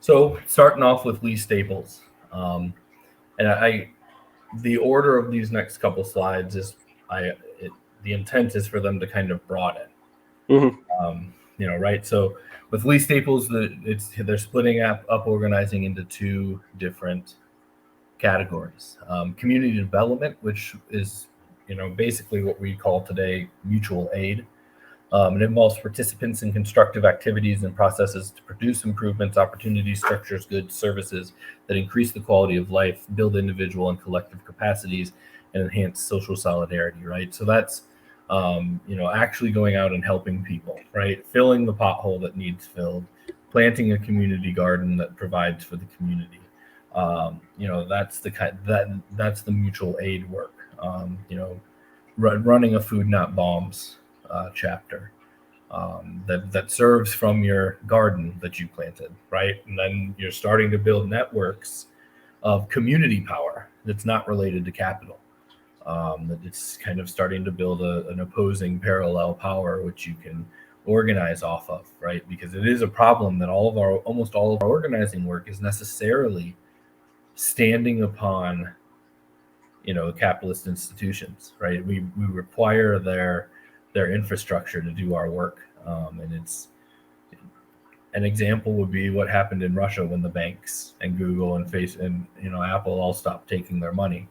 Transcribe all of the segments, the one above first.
So starting off with Lee Staples, and the order of these next couple slides is I the intent is for them to kind of broaden. Mm-hmm. Right? So with Lee Staples, they're splitting up organizing into two different categories: community development, which is basically what we call today mutual aid. It involves participants in constructive activities and processes to produce improvements, opportunities, structures, goods, services that increase the quality of life, build individual and collective capacities, and enhance social solidarity. Right. So that's actually going out and helping people. Right. Filling the pothole that needs filled, planting a community garden that provides for the community. That's the kind that's the mutual aid work. Running a food not bombs chapter that serves from your garden that you planted, right? And then you're starting to build networks of community power that's not related to capital. That it's kind of starting to build an opposing parallel power which you can organize off of, right? Because it is a problem that almost all of our organizing work is necessarily standing upon capitalist institutions, right? We require their infrastructure to do our work, and it's an example would be what happened in Russia when the banks and Google and Apple all stopped taking their money.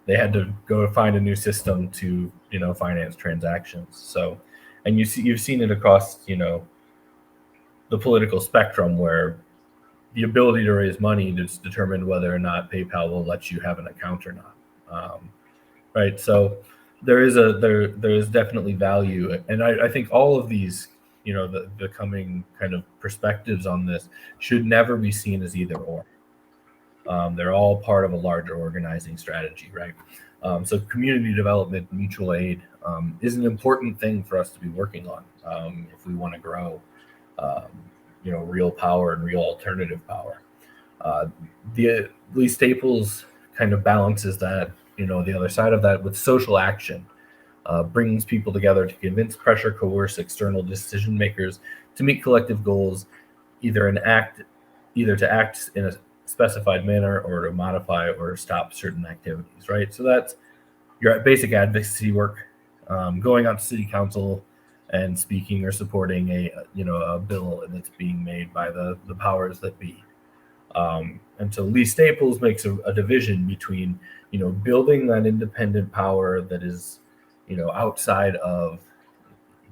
They had to go find a new system to finance transactions. So, and you've seen it across the political spectrum where the ability to raise money is determined whether or not PayPal will let you have an account or not. Right. So there is definitely value. And I think all of these, the coming kind of perspectives on this should never be seen as either or. They're all part of a larger organizing strategy. Right. So community development, mutual aid is an important thing for us to be working on if we want to grow, real power and real alternative power. The Lee Staples kind of balances that, the other side of that with social action, brings people together to convince, pressure, coerce external decision makers to meet collective goals, either to act in a specified manner or to modify or stop certain activities. Right. So that's your basic advocacy work, going out to city council and speaking or supporting a bill that's being made by the powers that be. And so Lee Staples makes a division between, building that independent power that is, outside of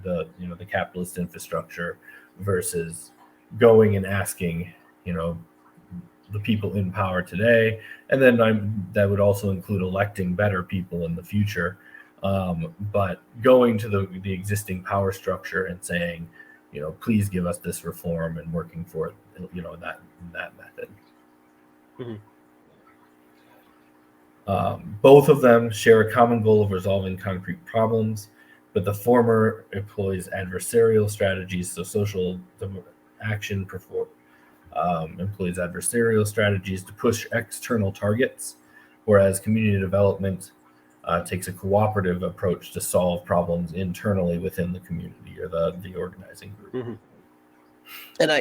the capitalist infrastructure versus going and asking, the people in power today. And then that would also include electing better people in the future. But going to the existing power structure and saying, please give us this reform and working for, that method. Mm-hmm. Both of them share a common goal of resolving concrete problems, but the former employs adversarial strategies. So social action employs adversarial strategies to push external targets, whereas community development takes a cooperative approach to solve problems internally within the community or the organizing group. Mm-hmm. And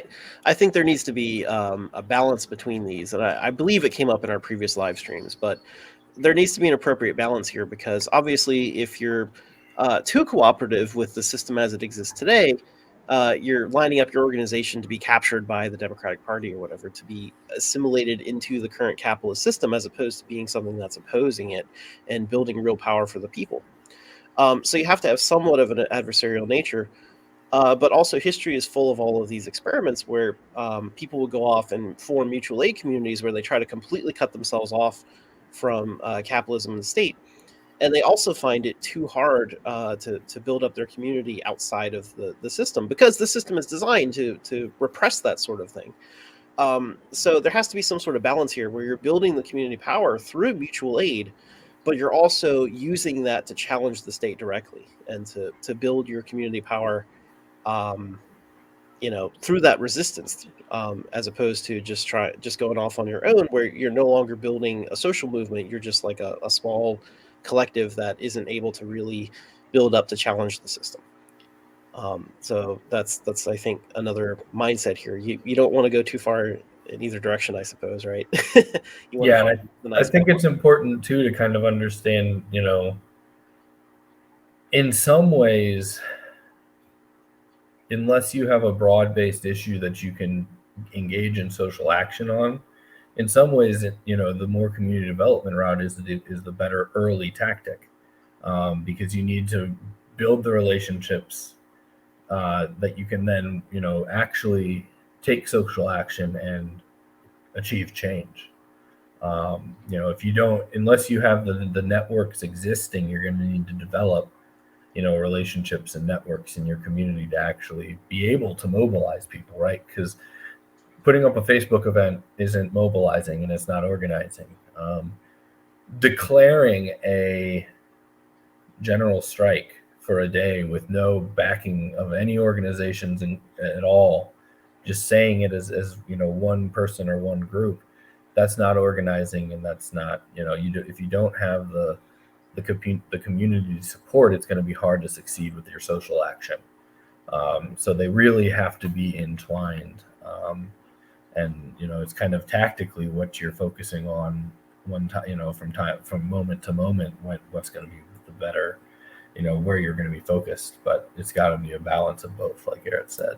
I think there needs to be a balance between these. And I believe it came up in our previous live streams, but there needs to be an appropriate balance here because obviously if you're too cooperative with the system as it exists today, you're lining up your organization to be captured by the Democratic Party or whatever, to be assimilated into the current capitalist system as opposed to being something that's opposing it and building real power for the people. So you have to have somewhat of an adversarial nature. But also history is full of all of these experiments where people will go off and form mutual aid communities where they try to completely cut themselves off from capitalism and the state. And they also find it too hard to build up their community outside of the system because the system is designed to repress that sort of thing. So there has to be some sort of balance here where you're building the community power through mutual aid, but you're also using that to challenge the state directly and to build your community power through that resistance, as opposed to just going off on your own, where you're no longer building a social movement. You're just like a small collective that isn't able to really build up to challenge the system. So that's I think another mindset here. You don't want to go too far in either direction, I suppose, right? Yeah, and I think it's important too to kind of understand, in some ways, unless you have a broad-based issue that you can engage in social action on, in some ways, the more community development route is the better early tactic, because you need to build the relationships that you can then, actually take social action and achieve change. If you don't, unless you have the networks existing, you're going to need to develop, relationships and networks in your community to actually be able to mobilize people, right? Because putting up a Facebook event isn't mobilizing and it's not organizing. Declaring a general strike for a day with no backing of any organizations at all, just saying it as one person or one group, that's not organizing, and that's not, if you don't have the community support, it's going to be hard to succeed with your social action. So they really have to be entwined. And it's kind of tactically what you're focusing on one time, from moment to moment, what's going to be the better, where you're going to be focused. But it's got to be a balance of both, like Garrett said.